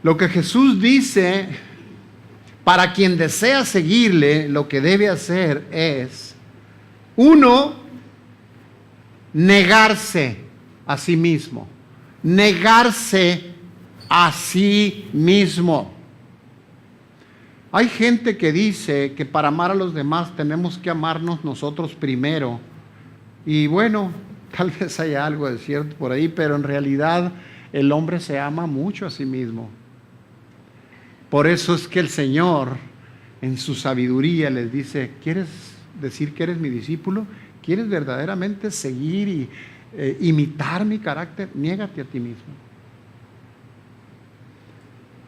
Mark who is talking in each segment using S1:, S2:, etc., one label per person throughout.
S1: Lo que Jesús dice, para quien desea seguirle, lo que debe hacer es, uno, negarse a sí mismo. Negarse a sí mismo. Hay gente que dice que para amar a los demás tenemos que amarnos nosotros primero. Y bueno, tal vez haya algo de cierto por ahí, pero en realidad el hombre se ama mucho a sí mismo. Por eso es que el Señor, en su sabiduría, les dice: ¿quieres decir que eres mi discípulo? ¿Quieres verdaderamente seguir y imitar mi carácter? Niégate a ti mismo.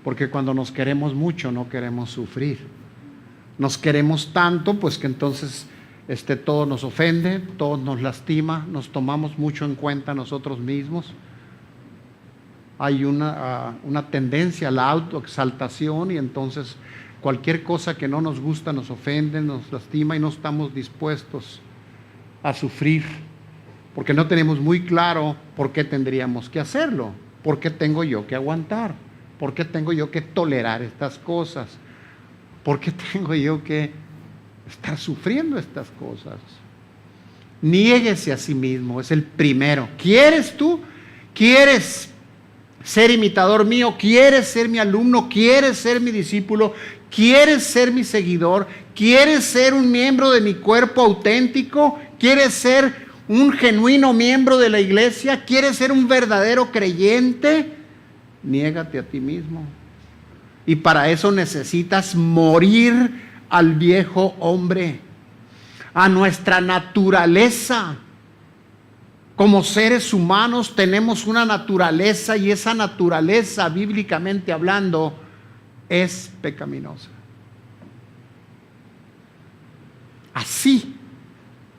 S1: Porque cuando nos queremos mucho, no queremos sufrir. Nos queremos tanto, pues que entonces todo nos ofende, todo nos lastima, nos tomamos mucho en cuenta nosotros mismos. Hay una tendencia a la autoexaltación, y entonces cualquier cosa que no nos gusta nos ofende, nos lastima, y no estamos dispuestos a sufrir, porque no tenemos muy claro por qué tendríamos que hacerlo. ¿Por qué tengo yo que aguantar? ¿Por qué tengo yo que tolerar estas cosas? ¿Por qué tengo yo que estar sufriendo estas cosas? Niéguese a sí mismo, es el primero. ¿Quieres tú? ¿Quieres ser imitador mío? ¿Quieres ser mi alumno? ¿Quieres ser mi discípulo? ¿Quieres ser mi seguidor? ¿Quieres ser un miembro de mi cuerpo auténtico? ¿Quieres ser un genuino miembro de la iglesia? ¿Quieres ser un verdadero creyente? Niégate a ti mismo. Y para eso necesitas morir al viejo hombre, a nuestra naturaleza. Como seres humanos tenemos una naturaleza, y esa naturaleza, bíblicamente hablando, es pecaminosa. Así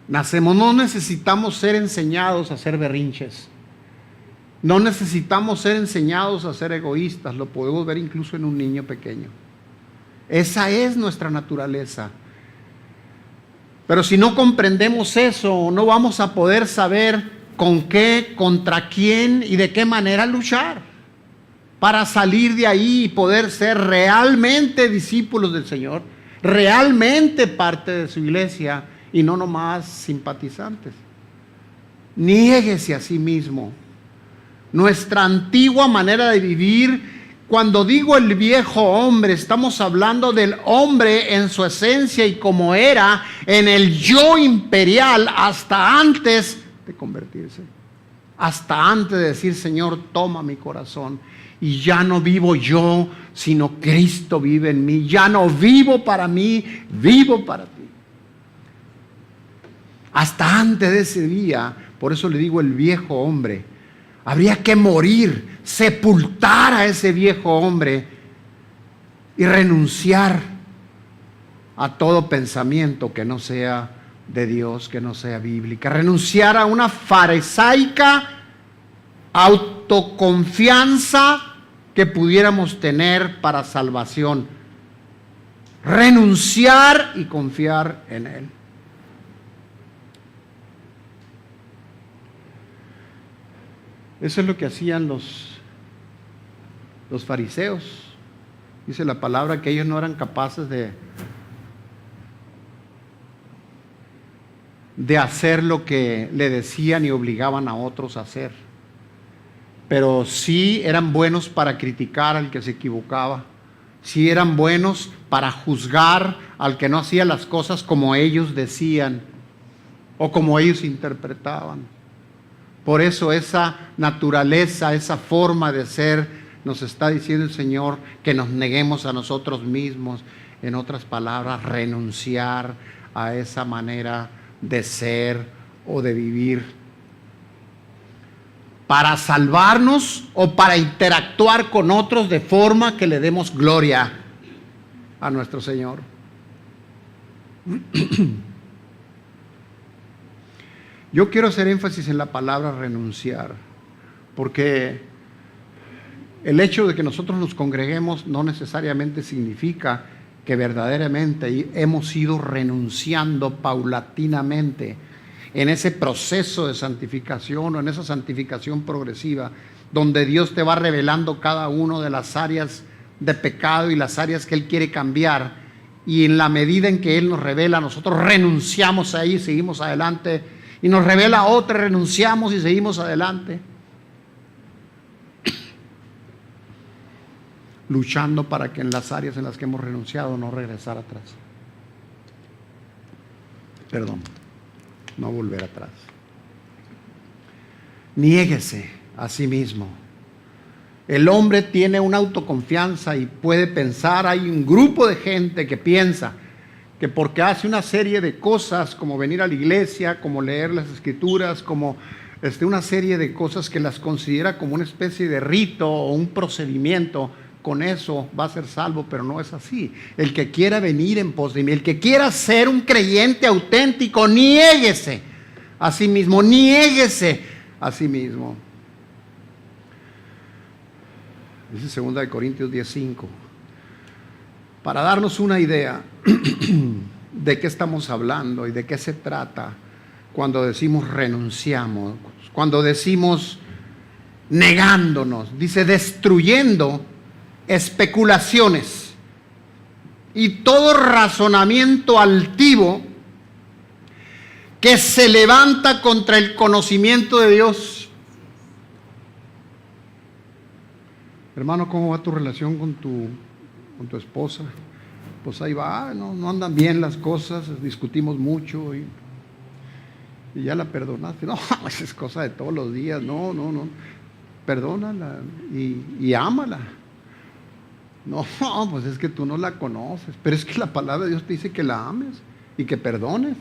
S1: nacemos. No necesitamos ser enseñados a hacer berrinches. No necesitamos ser enseñados a ser egoístas. Lo podemos ver incluso en un niño pequeño. Esa es nuestra naturaleza. Pero si no comprendemos eso, no vamos a poder saber con qué, contra quién y de qué manera luchar para salir de ahí y poder ser realmente discípulos del Señor, realmente parte de su iglesia y no nomás simpatizantes. Niéguese a sí mismo. Nuestra antigua manera de vivir, cuando digo el viejo hombre, estamos hablando del hombre en su esencia y como era en el yo imperial hasta antes de convertirse, hasta antes de decir: Señor, toma mi corazón, y ya no vivo yo, sino Cristo vive en mí. Ya no vivo para mí, vivo para ti. Hasta antes de ese día, por eso le digo el viejo hombre. Habría que morir, sepultar a ese viejo hombre y renunciar a todo pensamiento que no sea de Dios, que no sea bíblica. Renunciar a una farisaica autoconfianza que pudiéramos tener para salvación. Renunciar y confiar en Él. Eso es lo que hacían los fariseos. Dice la palabra que ellos no eran capaces de hacer lo que le decían y obligaban a otros a hacer. Pero sí eran buenos para criticar al que se equivocaba. Sí eran buenos para juzgar al que no hacía las cosas como ellos decían o como ellos interpretaban. Por eso esa naturaleza, esa forma de ser, nos está diciendo el Señor que nos neguemos a nosotros mismos. En otras palabras, renunciar a esa manera de ser o de vivir. Para salvarnos o para interactuar con otros de forma que le demos gloria a nuestro Señor. Yo quiero hacer énfasis en la palabra renunciar, porque el hecho de que nosotros nos congreguemos no necesariamente significa que verdaderamente hemos ido renunciando paulatinamente en ese proceso de santificación o en esa santificación progresiva. donde Dios te va revelando cada una de las áreas de pecado y las áreas que Él quiere cambiar. Y en la medida en que Él nos revela, nosotros renunciamos ahí y seguimos adelante. Y nos revela otra, renunciamos y seguimos adelante. Luchando para que en las áreas en las que hemos renunciado no regresar atrás. Perdón, no volver atrás. Niéguese a sí mismo. El hombre tiene una autoconfianza y puede pensar, hay un grupo de gente que piensa que porque hace una serie de cosas como venir a la iglesia, como leer las escrituras, como una serie de cosas que las considera como una especie de rito o un procedimiento, con eso va a ser salvo, pero no es así. El que quiera venir en pos de mí, el que quiera ser un creyente auténtico, niéguese a sí mismo, niéguese a sí mismo. Dice 2 Corintios 10:5. Para darnos una idea de qué estamos hablando y de qué se trata cuando decimos renunciamos, cuando decimos negándonos, dice destruyendo especulaciones y todo razonamiento altivo que se levanta contra el conocimiento de Dios. Hermano, ¿cómo va tu relación con tu esposa? Pues ahí va, no andan bien las cosas, discutimos mucho y ya la perdonaste. No, esa es cosa de todos los días, no. Perdónala y ámala. No, pues es que tú no la conoces, pero es que la palabra de Dios te dice que la ames y que perdones.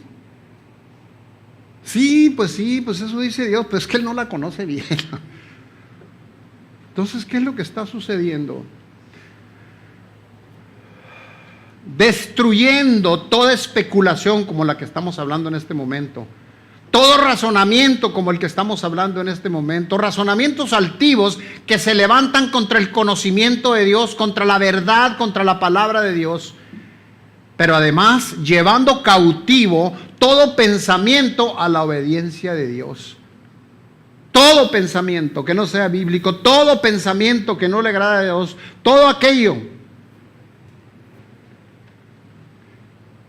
S1: Sí, pues eso dice Dios, pero es que Él no la conoce bien. Entonces, ¿qué es lo que está sucediendo? Destruyendo toda especulación como la que estamos hablando en este momento, todo razonamiento como el que estamos hablando en este momento, razonamientos altivos que se levantan contra el conocimiento de Dios, contra la verdad, contra la palabra de Dios, pero además llevando cautivo todo pensamiento a la obediencia de Dios. Todo pensamiento que no sea bíblico, todo pensamiento que no le agrada a Dios, todo aquello.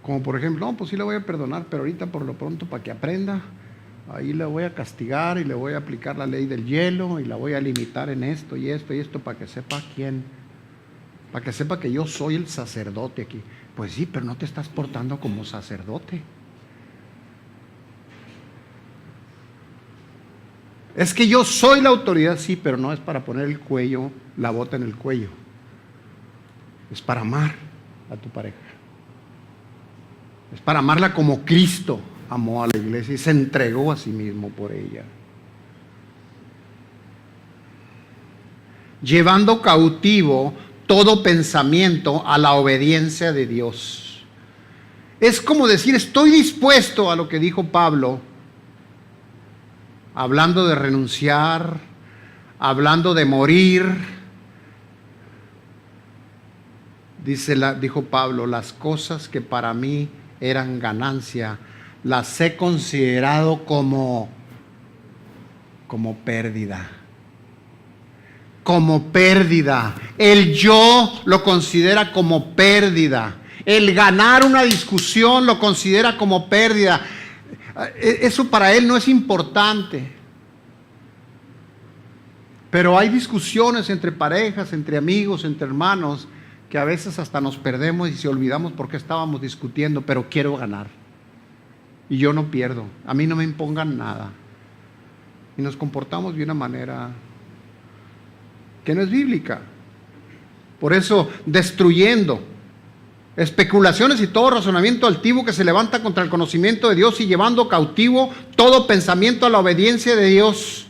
S1: Como por ejemplo, no, pues sí le voy a perdonar, pero ahorita por lo pronto para que aprenda, ahí le voy a castigar y le voy a aplicar la ley del hielo y la voy a limitar en esto y esto para que sepa quién, para que sepa que yo soy el sacerdote aquí. Pues sí, pero no te estás portando como sacerdote. Es que yo soy la autoridad, sí, pero no es para poner el cuello, la bota en el cuello. Es para amar a tu pareja. Es para amarla como Cristo amó a la iglesia y se entregó a sí mismo por ella. Llevando cautivo todo pensamiento a la obediencia de Dios. Es como decir, estoy dispuesto a lo que dijo Pablo, hablando de renunciar, hablando de morir. Dijo Pablo, las cosas que para mí eran ganancia, las he considerado como pérdida. Como pérdida. El yo lo considera como pérdida. El ganar una discusión lo considera como pérdida. Eso para él no es importante. Pero hay discusiones entre parejas, entre amigos, entre hermanos, que a veces hasta nos perdemos y se olvidamos por qué estábamos discutiendo, pero quiero ganar. Y yo no pierdo. A mí no me impongan nada. Y nos comportamos de una manera que no es bíblica. Por eso, destruyendo especulaciones y todo razonamiento altivo que se levanta contra el conocimiento de Dios y llevando cautivo todo pensamiento a la obediencia de Dios.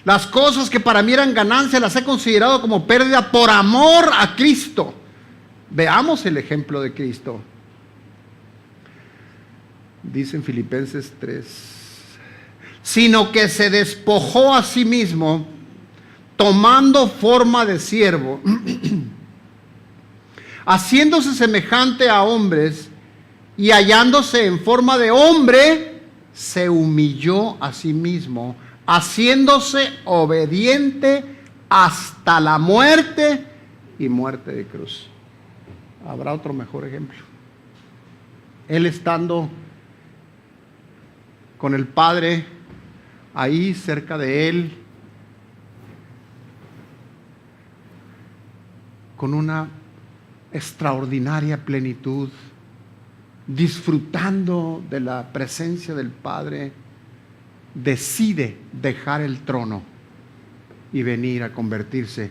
S1: Las cosas que para mí eran ganancia las he considerado como pérdida por amor a Cristo. Veamos el ejemplo de Cristo. Dice en Filipenses 3, sino que se despojó a sí mismo, tomando forma de siervo, haciéndose semejante a hombres y hallándose en forma de hombre, se humilló a sí mismo, haciéndose obediente hasta la muerte y muerte de cruz. ¿Habrá otro mejor ejemplo? Él estando con el Padre ahí cerca de él, con una extraordinaria plenitud, disfrutando de la presencia del Padre, decide dejar el trono y venir a convertirse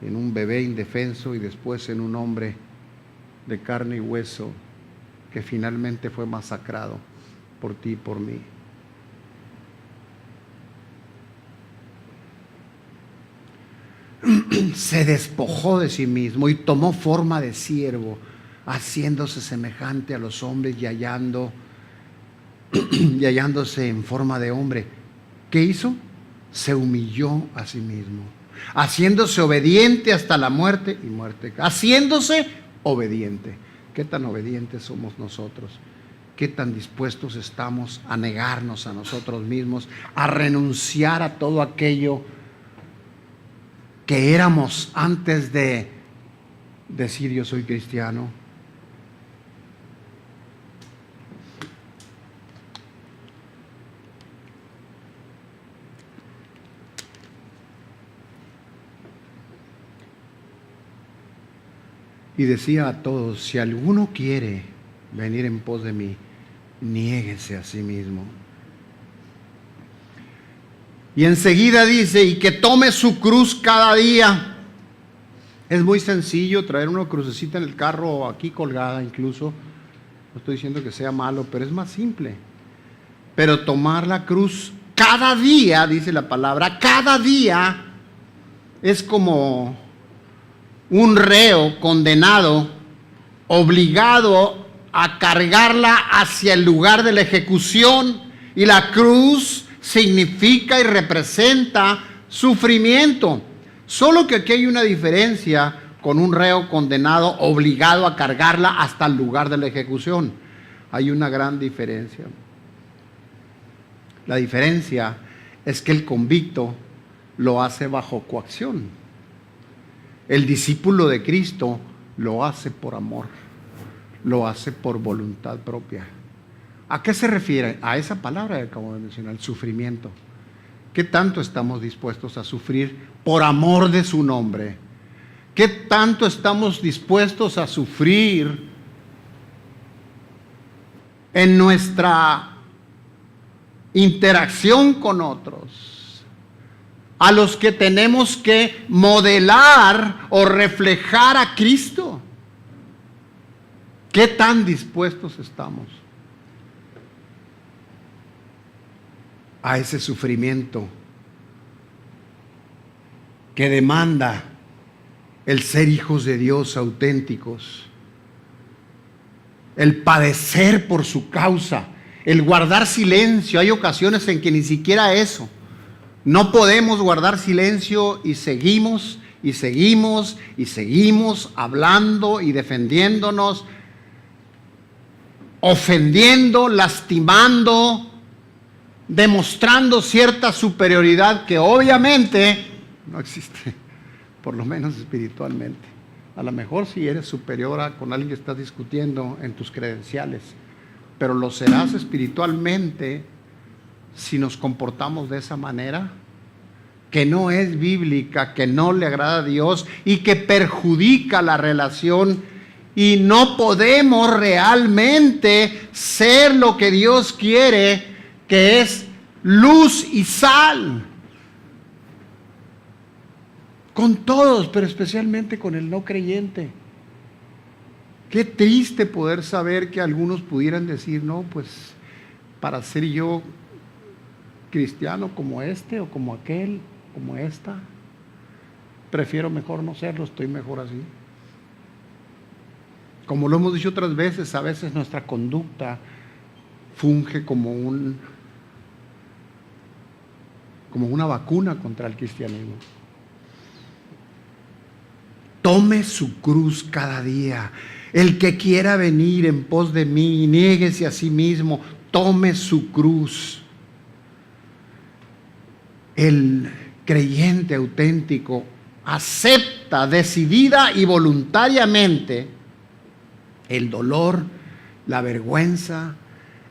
S1: en un bebé indefenso y después en un hombre de carne y hueso que finalmente fue masacrado por ti y por mí. Se despojó de sí mismo y tomó forma de siervo, haciéndose semejante a los hombres y hallándose en forma de hombre. ¿Qué hizo? Se humilló a sí mismo, haciéndose obediente hasta la muerte y muerte. Haciéndose obediente. ¿Qué tan obedientes somos nosotros? ¿Qué tan dispuestos estamos a negarnos a nosotros mismos, a renunciar a todo aquello que éramos antes de decir yo soy cristiano? Y decía a todos, si alguno quiere venir en pos de mí, niéguese a sí mismo. Y enseguida dice, y que tome su cruz cada día. Es muy sencillo traer una crucecita en el carro o aquí colgada incluso. No estoy diciendo que sea malo, pero es más simple. Pero tomar la cruz cada día, dice la palabra, cada día es como un reo condenado, obligado a cargarla hacia el lugar de la ejecución, y la cruz significa y representa sufrimiento. Solo que aquí hay una diferencia con un reo condenado obligado a cargarla hasta el lugar de la ejecución. Hay una gran diferencia. La diferencia es que el convicto lo hace bajo coacción. El discípulo de Cristo lo hace por amor, lo hace por voluntad propia. ¿A qué se refiere? A esa palabra que acabo de mencionar, el sufrimiento. ¿Qué tanto estamos dispuestos a sufrir por amor de su nombre? ¿Qué tanto estamos dispuestos a sufrir en nuestra interacción con otros, a los que tenemos que modelar o reflejar a Cristo? ¿Qué tan dispuestos estamos a ese sufrimiento que demanda el ser hijos de Dios auténticos, el padecer por su causa, el guardar silencio? Hay ocasiones en que ni siquiera eso. No podemos guardar silencio y seguimos y seguimos y seguimos hablando y defendiéndonos, ofendiendo, lastimando, demostrando cierta superioridad que obviamente no existe, por lo menos espiritualmente. A lo mejor si eres superior con alguien que estás discutiendo en tus credenciales, pero lo serás espiritualmente si nos comportamos de esa manera, que no es bíblica, que no le agrada a Dios y que perjudica la relación, y no podemos realmente ser lo que Dios quiere, que es luz y sal, con todos, pero especialmente con el no creyente. Qué triste poder saber que algunos pudieran decir, no, pues para ser yo cristiano como este o como aquel, como esta, prefiero mejor no serlo, estoy mejor así. Como lo hemos dicho otras veces, a veces nuestra conducta funge como una vacuna contra el cristianismo. Tome su cruz cada día. El que quiera venir en pos de mí, niéguese a sí mismo, tome su cruz. El creyente auténtico acepta decidida y voluntariamente el dolor, la vergüenza,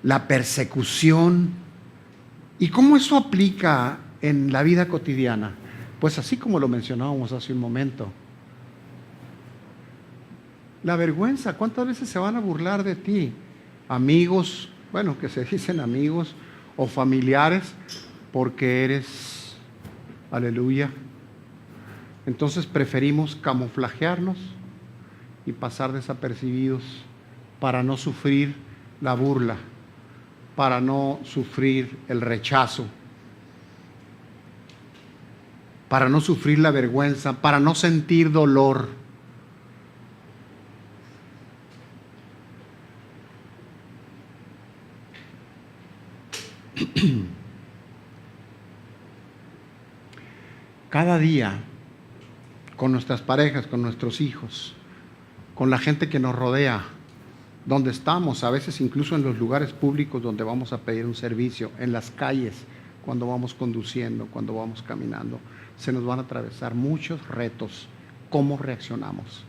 S1: la persecución. ¿Y cómo eso aplica en la vida cotidiana? Pues así como lo mencionábamos hace un momento. La vergüenza, ¿cuántas veces se van a burlar de ti? Amigos, bueno, que se dicen amigos, o familiares, porque eres, aleluya. Entonces preferimos camuflajearnos y pasar desapercibidos para no sufrir la burla, para no sufrir el rechazo, para no sufrir la vergüenza, para no sentir dolor. Cada día, con nuestras parejas, con nuestros hijos, con la gente que nos rodea, donde estamos, a veces incluso en los lugares públicos donde vamos a pedir un servicio, en las calles, cuando vamos conduciendo, cuando vamos caminando, se nos van a atravesar muchos retos. ¿Cómo reaccionamos?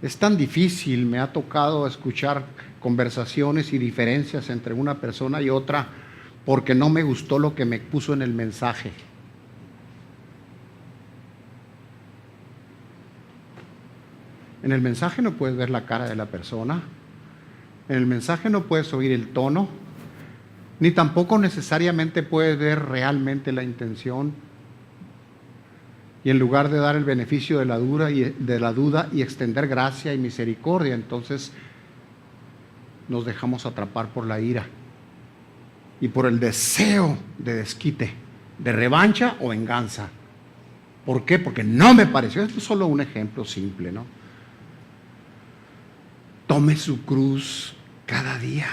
S1: Es tan difícil, me ha tocado escuchar conversaciones y diferencias entre una persona y otra porque no me gustó lo que me puso en el mensaje. En el mensaje no puedes ver la cara de la persona, en el mensaje no puedes oír el tono, ni tampoco necesariamente puedes ver realmente la intención. Y en lugar de dar el beneficio de la duda y extender gracia y misericordia, entonces nos dejamos atrapar por la ira y por el deseo de desquite, de revancha o venganza. ¿Por qué? Porque no me pareció. Esto es solo un ejemplo simple, ¿no? Tome su cruz cada día.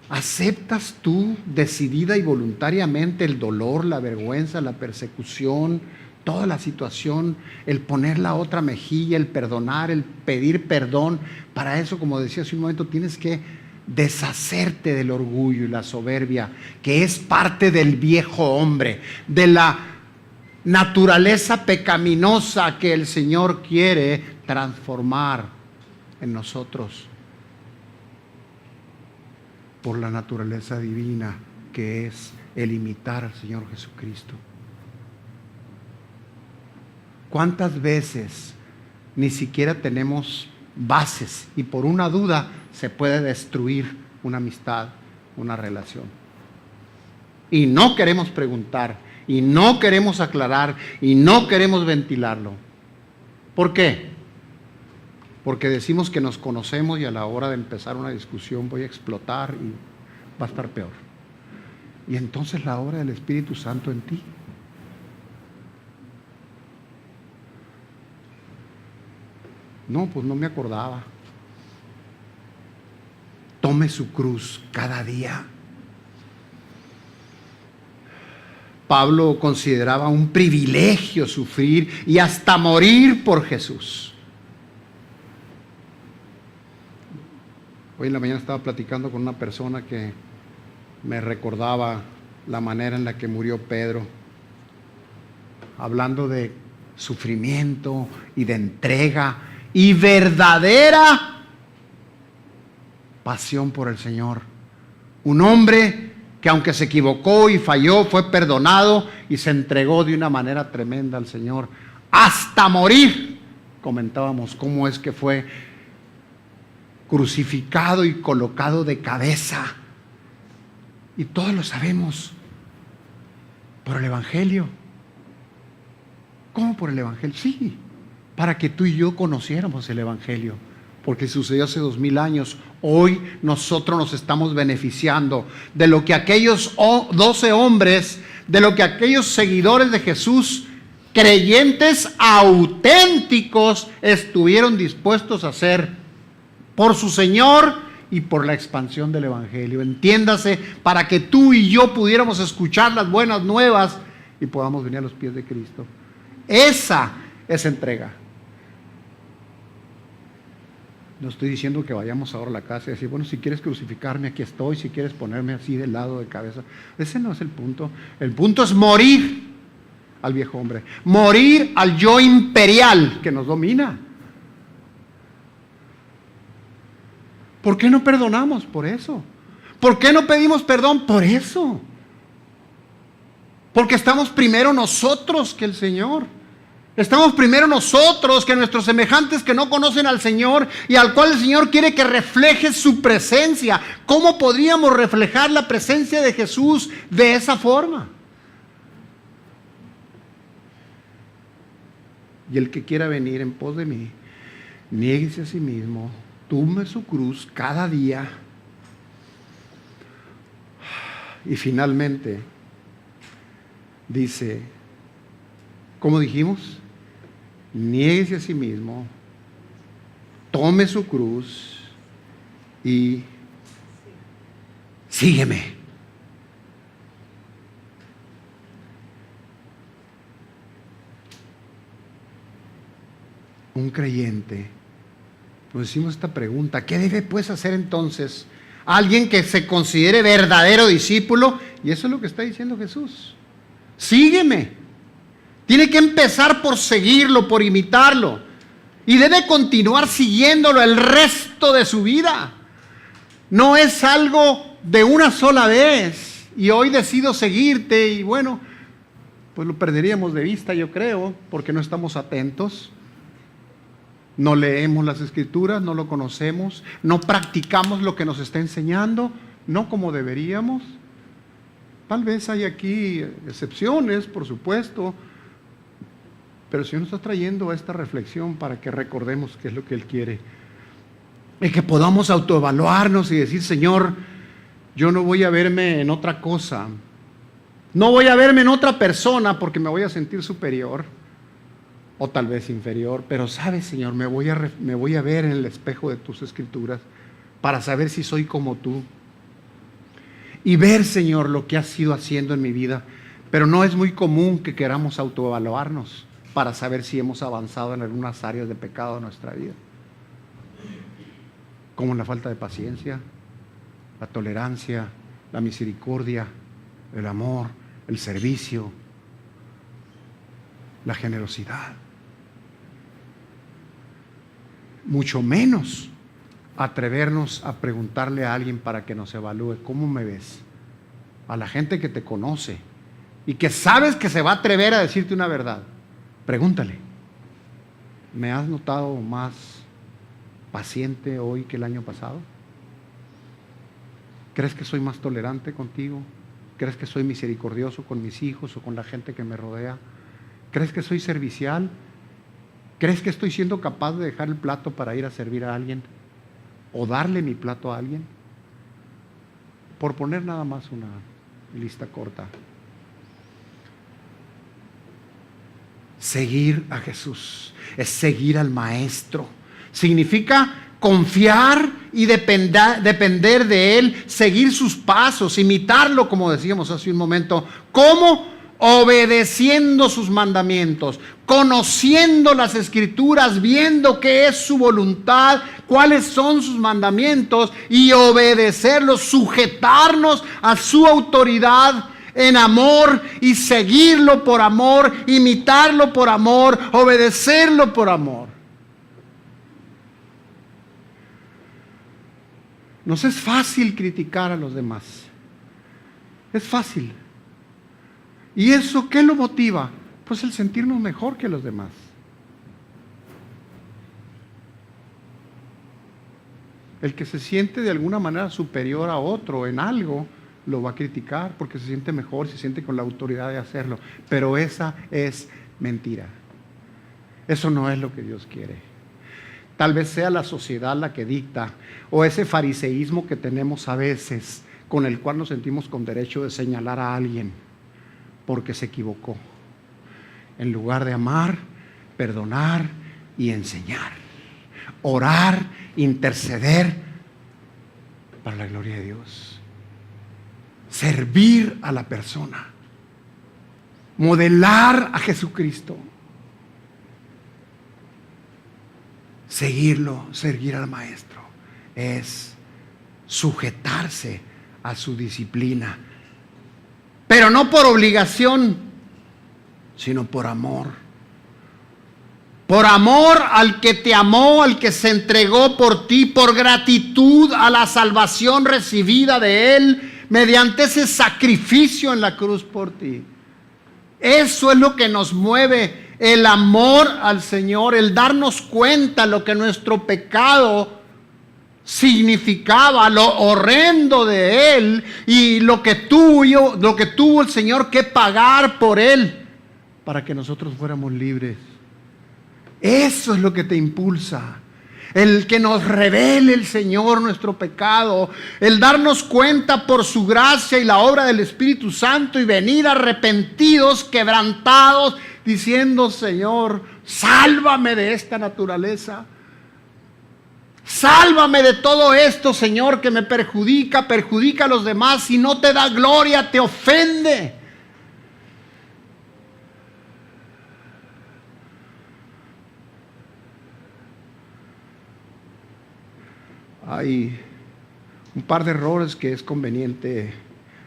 S1: ¿Aceptas tú decidida y voluntariamente el dolor, la vergüenza, la persecución, toda la situación, el poner la otra mejilla, el perdonar, el pedir perdón? Para eso, como decía hace un momento, tienes que deshacerte del orgullo y la soberbia, que es parte del viejo hombre, de la naturaleza pecaminosa que el Señor quiere transformar en nosotros por la naturaleza divina que es el imitar al Señor Jesucristo. ¿Cuántas veces ni siquiera tenemos bases y por una duda se puede destruir una amistad, una relación? Y no queremos preguntar, y no queremos aclarar, y no queremos ventilarlo. ¿Por qué? Porque decimos que nos conocemos y a la hora de empezar una discusión voy a explotar y va a estar peor. Y entonces la obra del Espíritu Santo en ti. No, pues no me acordaba. Tome su cruz cada día. Pablo consideraba un privilegio sufrir y hasta morir por Jesús. Hoy en la mañana estaba platicando con una persona que me recordaba la manera en la que murió Pedro, hablando de sufrimiento y de entrega y verdadera pasión por el Señor. Un hombre que aunque se equivocó y falló, fue perdonado y se entregó de una manera tremenda al Señor hasta morir. Comentábamos cómo es que fue crucificado y colocado de cabeza. Y todos lo sabemos por el Evangelio. ¿Cómo por el Evangelio? Sí, para que tú y yo conociéramos el Evangelio, porque sucedió hace 2000 años. Hoy nosotros nos estamos beneficiando de lo que aquellos 12 hombres, de lo que aquellos seguidores de Jesús, creyentes auténticos, estuvieron dispuestos a hacer por su Señor y por la expansión del Evangelio. Entiéndase, para que tú y yo pudiéramos escuchar las buenas nuevas y podamos venir a los pies de Cristo. Esa es entrega. No estoy diciendo que vayamos ahora a la casa y decir, bueno, si quieres crucificarme, aquí estoy, si quieres ponerme así de lado de cabeza. Ese no es el punto. El punto es morir al viejo hombre, morir al yo imperial que nos domina. ¿Por qué no perdonamos? Por eso. ¿Por qué no pedimos perdón? Por eso. Porque estamos primero nosotros que el Señor. Estamos primero nosotros que nuestros semejantes que no conocen al Señor y al cual el Señor quiere que refleje su presencia. ¿Cómo podríamos reflejar la presencia de Jesús de esa forma? Y el que quiera venir en pos de mí, niéguese a sí mismo, tome su cruz cada día. Y finalmente dice, ¿cómo dijimos? Niéguese a sí mismo, tome su cruz y sígueme. Un creyente, nos decimos esta pregunta, ¿qué debe pues hacer entonces alguien que se considere verdadero discípulo? Y eso es lo que está diciendo Jesús. Sígueme. Tiene que empezar por seguirlo, por imitarlo. Y debe continuar siguiéndolo el resto de su vida. No es algo de una sola vez. Y hoy decido seguirte y bueno, pues lo perderíamos de vista, yo creo, porque no estamos atentos. No leemos las Escrituras, no lo conocemos, no practicamos lo que nos está enseñando, no como deberíamos. Tal vez hay aquí excepciones, por supuesto, pero el Señor nos está trayendo a esta reflexión para que recordemos qué es lo que Él quiere. Y que podamos autoevaluarnos y decir, Señor, yo no voy a verme en otra cosa. No voy a verme en otra persona porque me voy a sentir superior o tal vez inferior. Pero sabes, Señor, me voy a ver en el espejo de tus Escrituras para saber si soy como tú. Y ver, Señor, lo que has ido haciendo en mi vida. Pero no es muy común que queramos autoevaluarnos para saber si hemos avanzado en algunas áreas de pecado de nuestra vida. Como la falta de paciencia, la tolerancia, la misericordia, el amor, el servicio, la generosidad. Mucho menos atrevernos a preguntarle a alguien para que nos evalúe, ¿cómo me ves? A la gente que te conoce y que sabes que se va a atrever a decirte una verdad. Pregúntale, ¿me has notado más paciente hoy que el año pasado? ¿Crees que soy más tolerante contigo? ¿Crees que soy misericordioso con mis hijos o con la gente que me rodea? ¿Crees que soy servicial? ¿Crees que estoy siendo capaz de dejar el plato para ir a servir a alguien? ¿O darle mi plato a alguien? Por poner nada más una lista corta. Seguir a Jesús es seguir al Maestro. Significa confiar y depender de Él, seguir sus pasos, imitarlo, como decíamos hace un momento. ¿Cómo? Obedeciendo sus mandamientos, conociendo las Escrituras, viendo qué es su voluntad, cuáles son sus mandamientos y obedecerlos, sujetarnos a su autoridad en amor y seguirlo por amor, imitarlo por amor, obedecerlo por amor. Nos es fácil criticar a los demás. Es fácil. ¿Y eso qué lo motiva? Pues el sentirnos mejor que los demás. El que se siente de alguna manera superior a otro en algo, lo va a criticar porque se siente mejor, se siente con la autoridad de hacerlo. Pero esa es mentira. Eso no es lo que Dios quiere. Tal vez sea la sociedad la que dicta, o ese fariseísmo que tenemos a veces, con el cual nos sentimos con derecho de señalar a alguien porque se equivocó, en lugar de amar, perdonar y enseñar, orar, interceder para la gloria de Dios, servir a la persona, modelar a Jesucristo. seguirlo, seguir al Maestro, es sujetarse a su disciplina, pero no por obligación, sino por amor. Por amor al que te amó, al que se entregó por ti, por gratitud a la salvación recibida de Él mediante ese sacrificio en la cruz por ti. Eso es lo que nos mueve, el amor al Señor, el darnos cuenta lo que nuestro pecado significaba, lo horrendo de Él y lo que tuvo el Señor que pagar por Él para que nosotros fuéramos libres. Eso es lo que te impulsa, el que nos revele el Señor nuestro pecado, el darnos cuenta por su gracia y la obra del Espíritu Santo y venir arrepentidos, quebrantados, diciendo: Señor, sálvame de esta naturaleza. Sálvame de todo esto, Señor, que me perjudica a los demás y no te da gloria, te ofende. Hay un par de errores que es conveniente,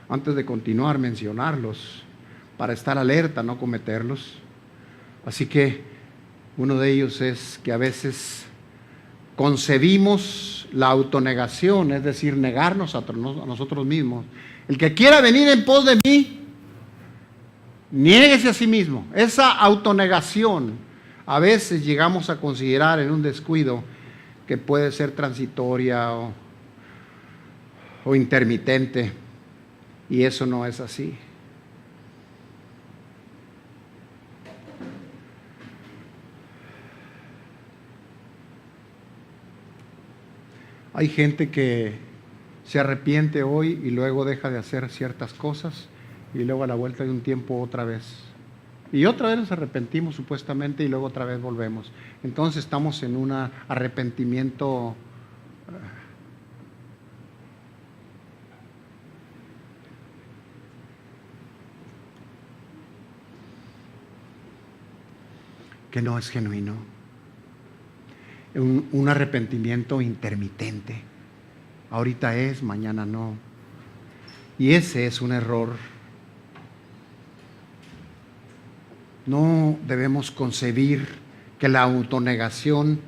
S1: antes de continuar, mencionarlos para estar alerta, no cometerlos. Así que uno de ellos es que a veces concebimos la autonegación, es decir, negarnos a nosotros mismos. El que quiera venir en pos de mí, niéguese a sí mismo. Esa autonegación a veces llegamos a considerar en un descuido que puede ser transitoria o intermitente, y eso no es así. Hay gente que se arrepiente hoy y luego deja de hacer ciertas cosas y luego a la vuelta de un tiempo otra vez. Y otra vez nos arrepentimos supuestamente y luego otra vez volvemos. Entonces estamos en un arrepentimiento que no es genuino. Un arrepentimiento intermitente. Ahorita es, mañana no. Y ese es un error. No debemos concebir que la autonegación,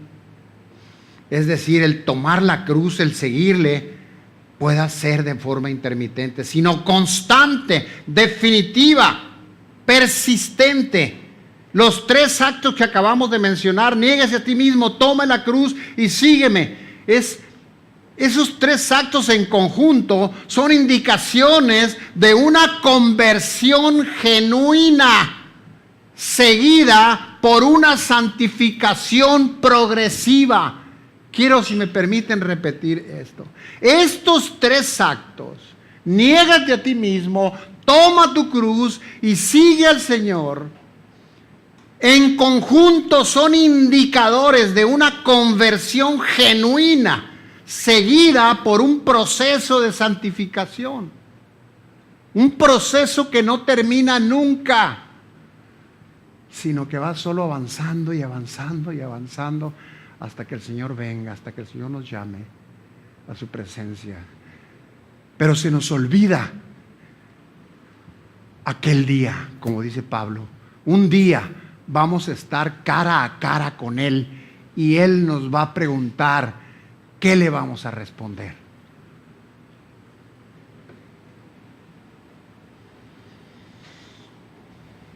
S1: es decir, el tomar la cruz, el seguirle, pueda ser de forma intermitente, sino constante, definitiva, persistente. Los tres actos que acabamos de mencionar: niéguese a ti mismo, toma la cruz y sígueme. Esos tres actos en conjunto son indicaciones de una conversión genuina, seguida por una santificación progresiva. Quiero, si me permiten, repetir esto. Estos tres actos, niégate a ti mismo, toma tu cruz y sigue al Señor, en conjunto son indicadores de una conversión genuina, seguida por un proceso de santificación. Un proceso que no termina nunca, sino que va solo avanzando y avanzando y avanzando hasta que el Señor venga, hasta que el Señor nos llame a su presencia. Pero se nos olvida aquel día, como dice Pablo, un día vamos a estar cara a cara con Él y Él nos va a preguntar qué le vamos a responder.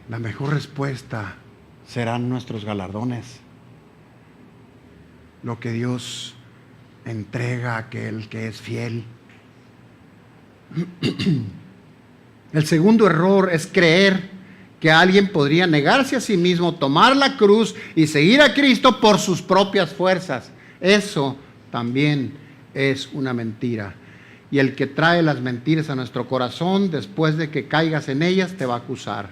S1: La mejor respuesta serán nuestros galardones, lo que Dios entrega a aquel que es fiel. El segundo error es creer que alguien podría negarse a sí mismo, tomar la cruz y seguir a Cristo por sus propias fuerzas. Eso también es una mentira. Y el que trae las mentiras a nuestro corazón, después de que caigas en ellas, te va a acusar.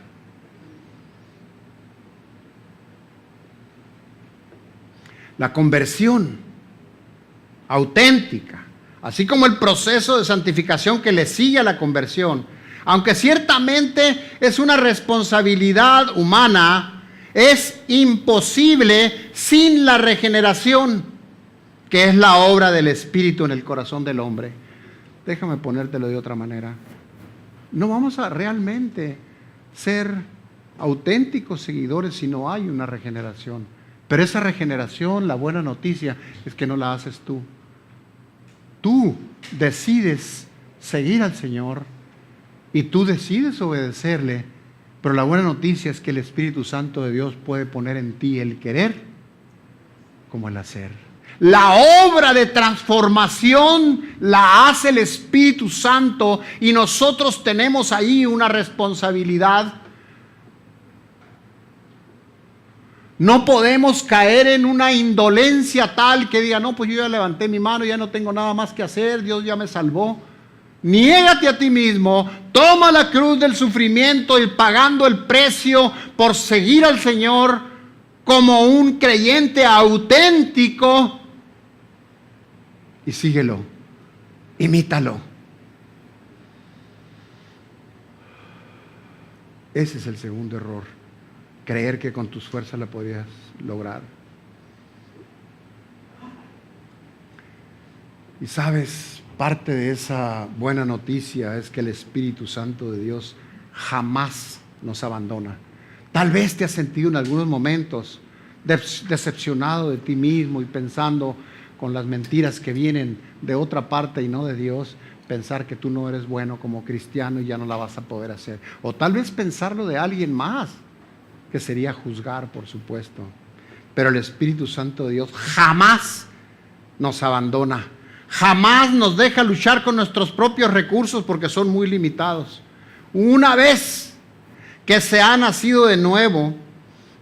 S1: La conversión auténtica, así como el proceso de santificación que le sigue a la conversión, aunque ciertamente es una responsabilidad humana, es imposible sin la regeneración, que es la obra del Espíritu en el corazón del hombre. Déjame ponértelo de otra manera. No vamos a realmente ser auténticos seguidores si no hay una regeneración. Pero esa regeneración, la buena noticia es que no la haces tú. Tú decides seguir al Señor y tú decides obedecerle, pero la buena noticia es que el Espíritu Santo de Dios puede poner en ti el querer como el hacer. La obra de transformación la hace el Espíritu Santo y nosotros tenemos ahí una responsabilidad. No podemos caer en una indolencia tal que diga, no, pues yo ya levanté mi mano, ya no tengo nada más que hacer, Dios ya me salvó. Niégate a ti mismo, toma la cruz del sufrimiento y pagando el precio por seguir al Señor como un creyente auténtico y síguelo, imítalo. Ese es el segundo error. Creer que con tus fuerzas la podías lograr. Y sabes, parte de esa buena noticia es que el Espíritu Santo de Dios jamás nos abandona. Tal vez te has sentido en algunos momentos decepcionado de ti mismo y pensando con las mentiras que vienen de otra parte y no de Dios, pensar que tú no eres bueno como cristiano y ya no la vas a poder hacer. O tal vez pensarlo de alguien más, que sería juzgar, por supuesto. Pero el Espíritu Santo de Dios jamás nos abandona, jamás nos deja luchar con nuestros propios recursos porque son muy limitados. Una vez que se ha nacido de nuevo,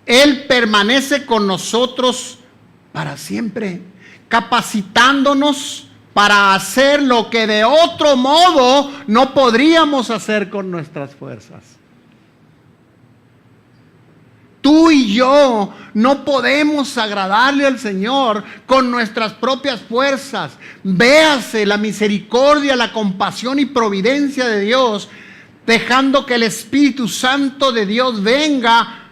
S1: Él permanece con nosotros para siempre, capacitándonos para hacer lo que de otro modo no podríamos hacer con nuestras fuerzas. Tú y yo no podemos agradarle al Señor con nuestras propias fuerzas. Véase la misericordia, la compasión y providencia de Dios, dejando que el Espíritu Santo de Dios venga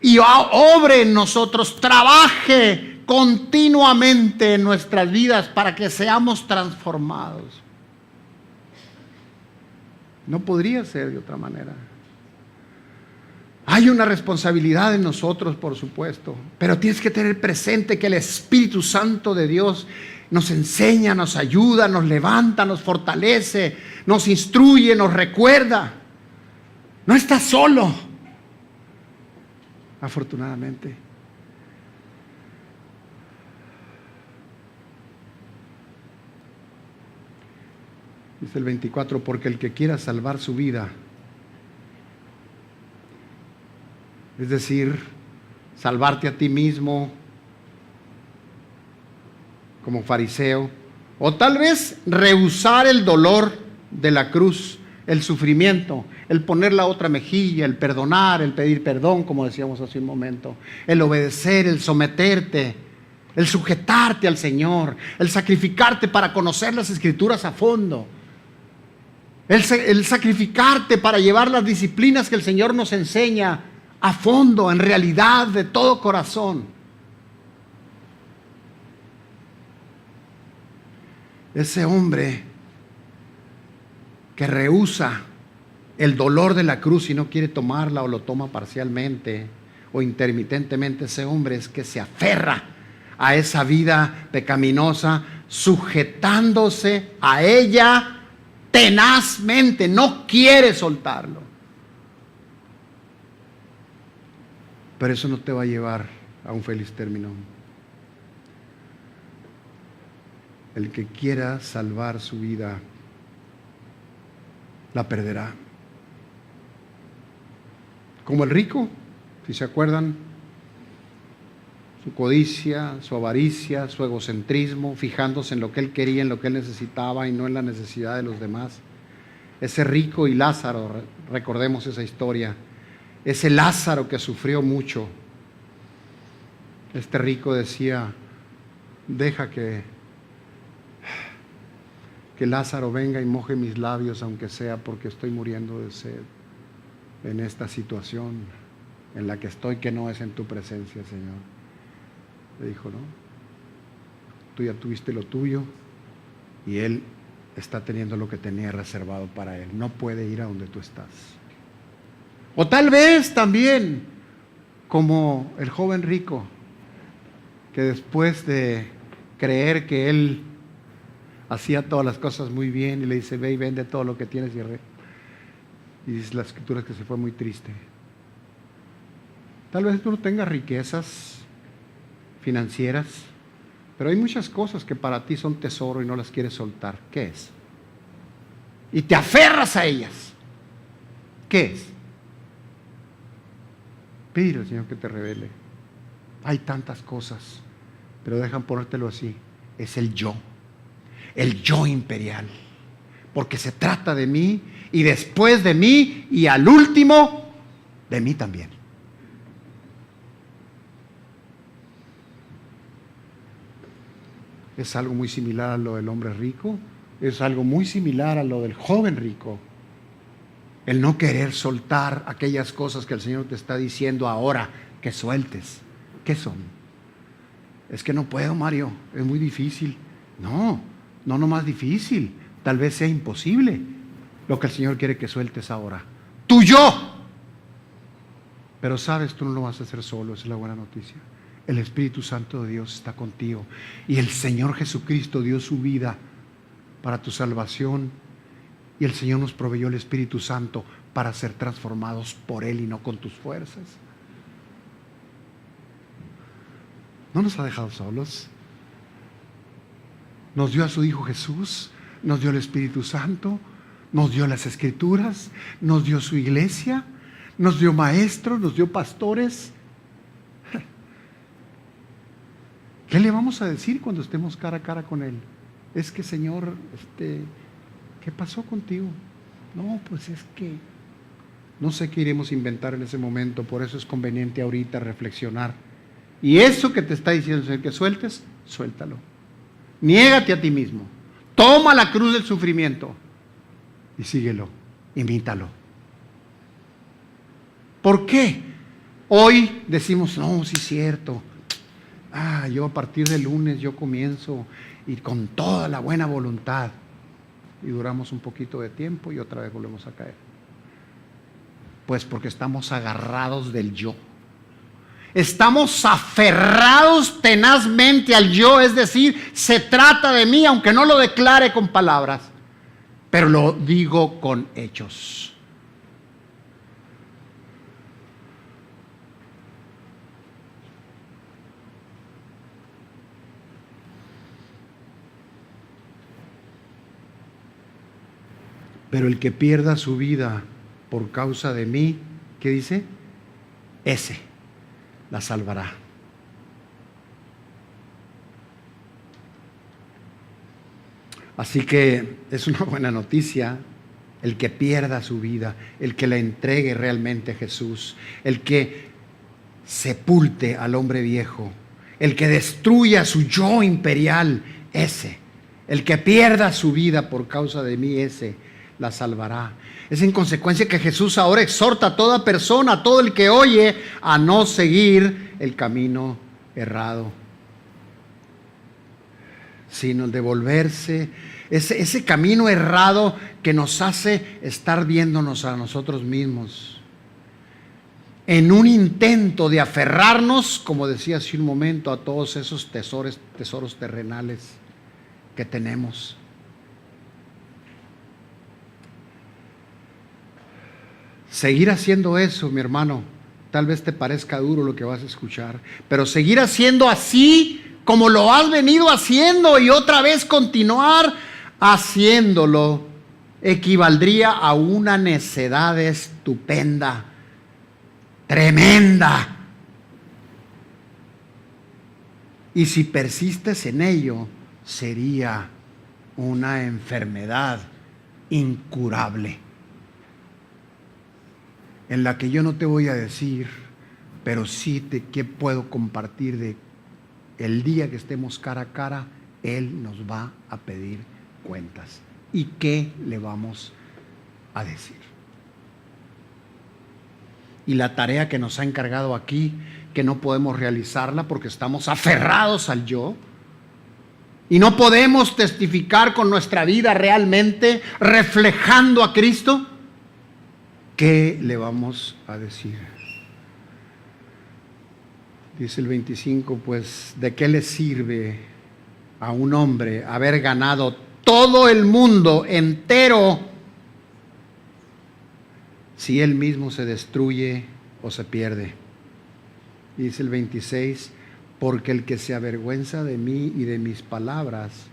S1: y obre en nosotros, trabaje continuamente en nuestras vidas para que seamos transformados. No podría ser de otra manera. Hay una responsabilidad en nosotros, por supuesto, pero tienes que tener presente que el Espíritu Santo de Dios nos enseña, nos ayuda, nos levanta, nos fortalece, nos instruye, nos recuerda. No estás solo, afortunadamente. Dice el 24, porque el que quiera salvar su vida, es decir, salvarte a ti mismo como fariseo, o tal vez rehusar el dolor de la cruz, el sufrimiento, el poner la otra mejilla, el perdonar, el pedir perdón, como decíamos hace un momento, el obedecer, el someterte, el sujetarte al Señor, el sacrificarte para conocer las Escrituras a fondo, el sacrificarte para llevar las disciplinas que el Señor nos enseña a fondo, en realidad, de todo corazón. Ese hombre que rehúsa el dolor de la cruz y no quiere tomarla o lo toma parcialmente o intermitentemente, ese hombre es que se aferra a esa vida pecaminosa, sujetándose a ella tenazmente, no quiere soltarlo. Pero eso no te va a llevar a un feliz término. El que quiera salvar su vida, la perderá. Como el rico, si se acuerdan, su codicia, su avaricia, su egocentrismo, fijándose en lo que él quería, en lo que él necesitaba y no en la necesidad de los demás. Ese rico y Lázaro, recordemos esa historia. Ese Lázaro que sufrió mucho. Este rico decía, deja que Lázaro venga y moje mis labios, aunque sea porque estoy muriendo de sed en esta situación. en la que estoy que no es en tu presencia, Señor. Le dijo, ¿no? Tú ya tuviste lo tuyo y Él está teniendo lo que tenía reservado para Él. No puede ir a donde tú estás. O tal vez también, como el joven rico, que después de creer que Él hacía todas las cosas muy bien y le dice, ve y vende todo lo que tienes y dice las escrituras que se fue muy triste. Tal vez tú no tengas riquezas financieras, pero hay muchas cosas que para ti son tesoro y no las quieres soltar. ¿Qué es? Y te aferras a ellas. ¿Qué es? Pide al Señor que te revele. Hay tantas cosas, pero dejan ponértelo así. Es el yo imperial. Porque se trata de mí y después de mí y al último de mí también. Es algo muy similar a lo del hombre rico, es algo muy similar a lo del joven rico. El no querer soltar aquellas cosas que el Señor te está diciendo ahora que sueltes. ¿Qué son? Es que no puedo, Mario, es muy difícil. No más difícil, tal vez sea imposible lo que el Señor quiere que sueltes ahora. ¡Tu yo! Pero sabes, tú no lo vas a hacer solo, esa es la buena noticia. El Espíritu Santo de Dios está contigo y el Señor Jesucristo dio su vida para tu salvación y el Señor nos proveyó el Espíritu Santo para ser transformados por Él y no con tus fuerzas. No nos ha dejado solos. Nos dio a su Hijo Jesús, nos dio el Espíritu Santo, nos dio las Escrituras, nos dio su iglesia, nos dio maestros, nos dio pastores. ¿Qué le vamos a decir cuando estemos cara a cara con Él? Es que, Señor, ¿qué pasó contigo? No, pues es que no sé qué iremos a inventar en ese momento, por eso es conveniente ahorita reflexionar. Y eso que te está diciendo el Señor que sueltes, suéltalo. Niégate a ti mismo. Toma la cruz del sufrimiento y síguelo, imítalo. ¿Por qué? Hoy decimos, no, sí es cierto. Yo a partir del lunes yo comienzo y con toda la buena voluntad. Y duramos un poquito de tiempo y otra vez volvemos a caer. Pues porque estamos agarrados del yo. Estamos aferrados tenazmente al yo, es decir, se trata de mí, aunque no lo declare con palabras, pero lo digo con hechos. Pero el que pierda su vida por causa de mí, ¿qué dice? Ese la salvará. Así que es una buena noticia el que pierda su vida, el que la entregue realmente a Jesús, el que sepulte al hombre viejo, el que destruya su yo imperial, ese, el que pierda su vida por causa de mí, ese la salvará. Es en consecuencia que Jesús ahora exhorta a toda persona, a todo el que oye, a no seguir el camino errado, sino el de volverse, ese camino errado que nos hace estar viéndonos a nosotros mismos, en un intento de aferrarnos, como decía hace un momento, a todos esos tesoros terrenales que tenemos. Seguir haciendo eso, mi hermano, tal vez te parezca duro lo que vas a escuchar, pero seguir haciendo así como lo has venido haciendo y otra vez continuar haciéndolo equivaldría a una necedad estupenda, tremenda. Y si persistes en ello, sería una enfermedad incurable, en la que yo no te voy a decir, pero sí que puedo compartir de el día que estemos cara a cara, Él nos va a pedir cuentas. ¿Y qué le vamos a decir? y la tarea que nos ha encargado aquí, que no podemos realizarla porque estamos aferrados al yo, y no podemos testificar con nuestra vida realmente reflejando a Cristo, ¿qué le vamos a decir? Dice el 25, pues, ¿de qué le sirve a un hombre haber ganado todo el mundo entero si él mismo se destruye o se pierde? Dice el 26, porque el que se avergüenza de mí y de mis palabras,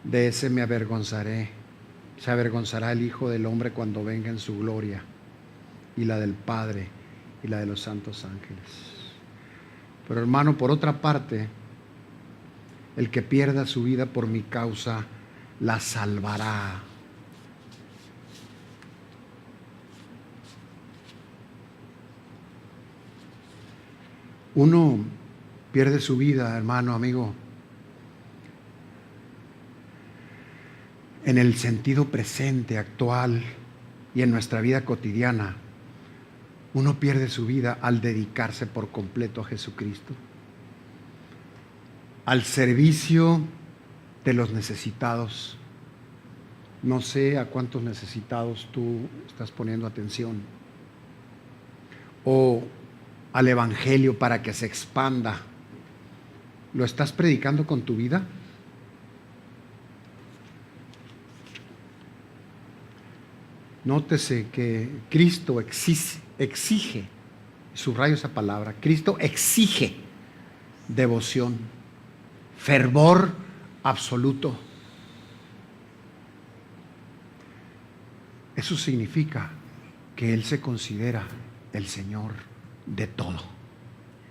S1: de ese me avergonzaré. Se avergonzará el Hijo del Hombre cuando venga en su gloria, y la del Padre y la de los santos ángeles. Pero hermano, por otra parte, el que pierda su vida por mi causa, la salvará. Uno pierde su vida, hermano, amigo, en el sentido presente, actual y en nuestra vida cotidiana. Uno pierde su vida al dedicarse por completo a Jesucristo, al servicio de los necesitados. No sé a cuántos necesitados tú estás poniendo atención, o al evangelio para que se expanda. ¿Lo estás predicando con tu vida? Nótese que Cristo exige, subrayo esa palabra, Cristo exige devoción, fervor absoluto. Eso significa que Él se considera el Señor de todo.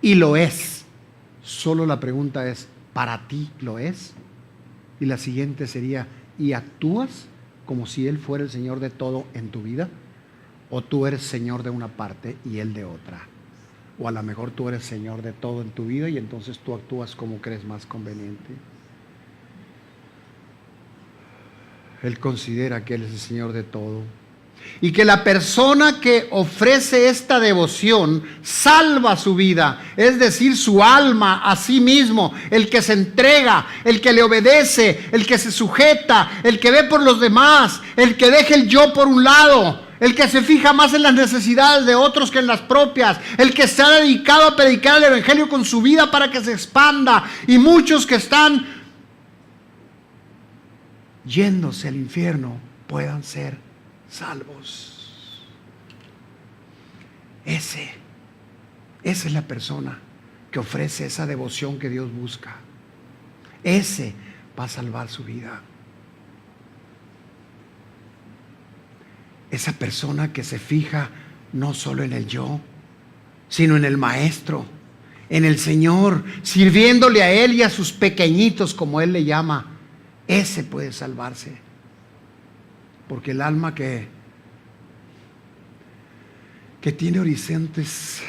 S1: Y lo es. Solo la pregunta es, ¿para ti lo es? Y la siguiente sería, ¿y actúas como si Él fuera el Señor de todo en tu vida? ¿O tú eres Señor de una parte y Él de otra? O a lo mejor tú eres Señor de todo en tu vida y entonces tú actúas como crees más conveniente. Él considera que Él es el Señor de todo. Y que la persona que ofrece esta devoción salva su vida, es decir, su alma a sí mismo, el que se entrega, el que le obedece, el que se sujeta, el que ve por los demás, el que deja el yo por un lado, el que se fija más en las necesidades de otros que en las propias, el que se ha dedicado a predicar el evangelio con su vida para que se expanda, y muchos que están yéndose al infierno puedan ser salvos. Esa es la persona que ofrece esa devoción que Dios busca. Ese va a salvar su vida. Esa persona que se fija no solo en el yo, sino en el Maestro, en el Señor, sirviéndole a Él y a sus pequeñitos, como Él le llama. Ese puede salvarse. Porque el alma que tiene horizontes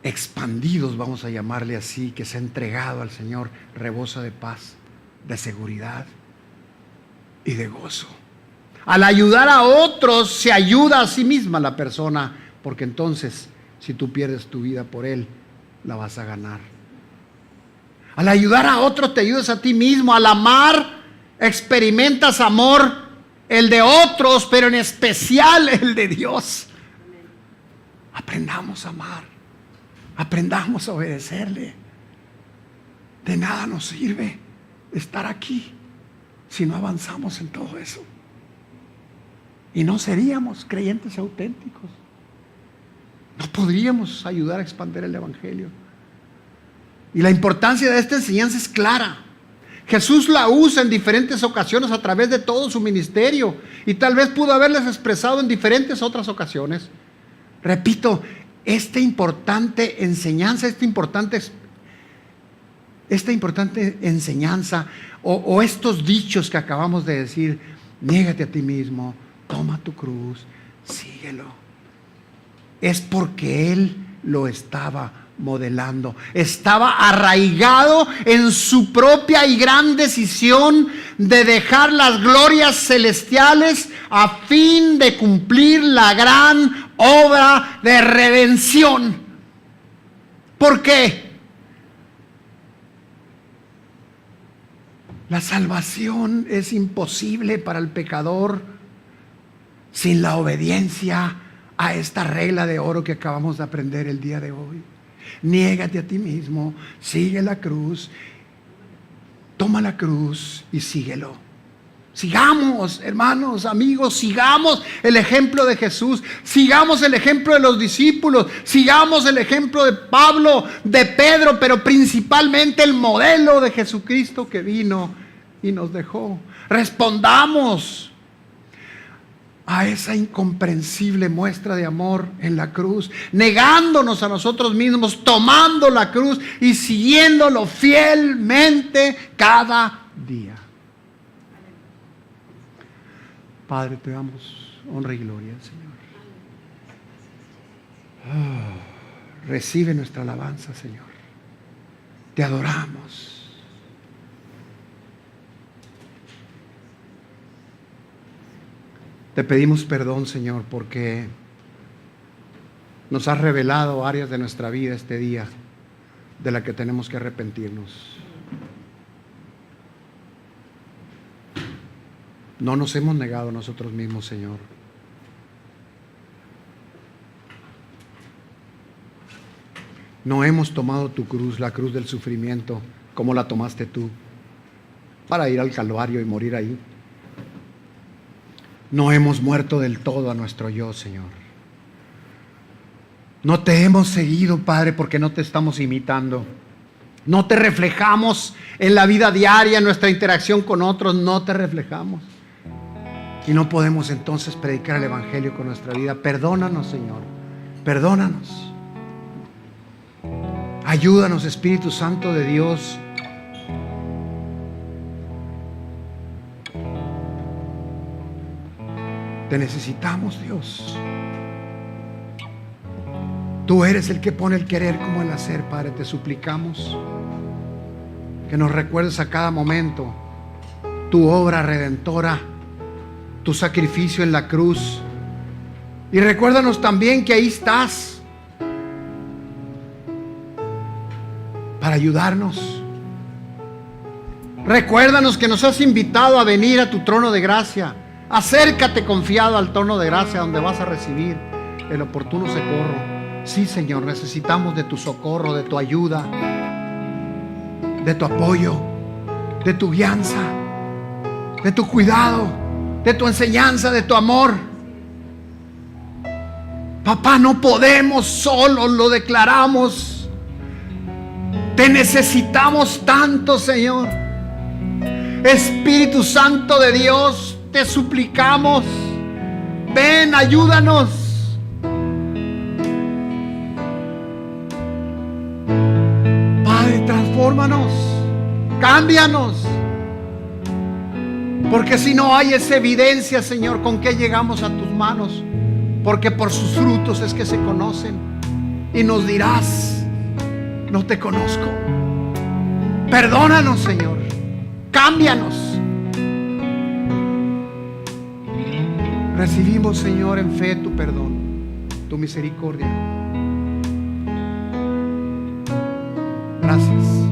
S1: expandidos, vamos a llamarle así, que se ha entregado al Señor, rebosa de paz, de seguridad y de gozo. Al ayudar a otros, se ayuda a sí misma la persona, porque entonces, si tú pierdes tu vida por Él, la vas a ganar. Al ayudar a otros, te ayudas a ti mismo. Al amar, experimentas amor, el de otros, pero en especial el de Dios. Aprendamos a amar, aprendamos a obedecerle. De nada nos sirve estar aquí si no avanzamos en todo eso. Y no seríamos creyentes auténticos. No podríamos ayudar a expandir el evangelio. Y la importancia de esta enseñanza es clara. Jesús la usa en diferentes ocasiones a través de todo su ministerio, y tal vez pudo haberles expresado en diferentes otras ocasiones. Repito, esta importante enseñanza, esta importante enseñanza o estos dichos que acabamos de decir, niégate a ti mismo, toma tu cruz, síguelo, es porque Él lo estaba modelando. Estaba arraigado en su propia y gran decisión de dejar las glorias celestiales a fin de cumplir la gran obra de redención. ¿Por qué? La salvación es imposible para el pecador sin la obediencia a esta regla de oro que acabamos de aprender el día de hoy. Niégate a ti mismo, sigue la cruz, toma la cruz y síguelo. Sigamos, hermanos, amigos, sigamos el ejemplo de Jesús, sigamos el ejemplo de los discípulos, sigamos el ejemplo de Pablo, de Pedro, pero principalmente el modelo de Jesucristo que vino y nos dejó. Respondamos a esa incomprensible muestra de amor en la cruz, negándonos a nosotros mismos, tomando la cruz y siguiéndolo fielmente cada día. Padre, te damos honra y gloria, Señor. Recibe nuestra alabanza, Señor. Te adoramos. Te pedimos perdón, Señor, porque nos has revelado áreas de nuestra vida este día de las que tenemos que arrepentirnos. No nos hemos negado a nosotros mismos, Señor. No hemos tomado tu cruz, la cruz del sufrimiento, como la tomaste tú, para ir al Calvario y morir ahí. No hemos muerto del todo a nuestro yo, Señor. No te hemos seguido, Padre, porque no te estamos imitando. No te reflejamos en la vida diaria, en nuestra interacción con otros, no te reflejamos. Y no podemos entonces predicar el Evangelio con nuestra vida. Perdónanos, Señor. Perdónanos. Ayúdanos, Espíritu Santo de Dios. Te necesitamos, Dios. Tú eres el que pone el querer como el hacer, Padre. Te suplicamos que nos recuerdes a cada momento tu obra redentora, tu sacrificio en la cruz. Y recuérdanos también que ahí estás para ayudarnos. Recuérdanos que nos has invitado a venir a tu trono de gracia. Acércate confiado al trono de gracia donde vas a recibir el oportuno socorro. Sí, Señor, necesitamos de tu socorro, de tu ayuda, de tu apoyo, de tu guianza, de tu cuidado, de tu enseñanza, de tu amor. Papá, no podemos solos, lo declaramos. Te necesitamos tanto, Señor. Espíritu Santo de Dios, te suplicamos, ven, ayúdanos. Padre, transfórmanos, cámbianos. Porque si no hay esa evidencia, Señor, ¿con qué llegamos a tus manos? Porque por sus frutos es que se conocen. Y nos dirás, no te conozco. Perdónanos, Señor. Cámbianos. Recibimos, Señor, en fe tu perdón, tu misericordia. Gracias.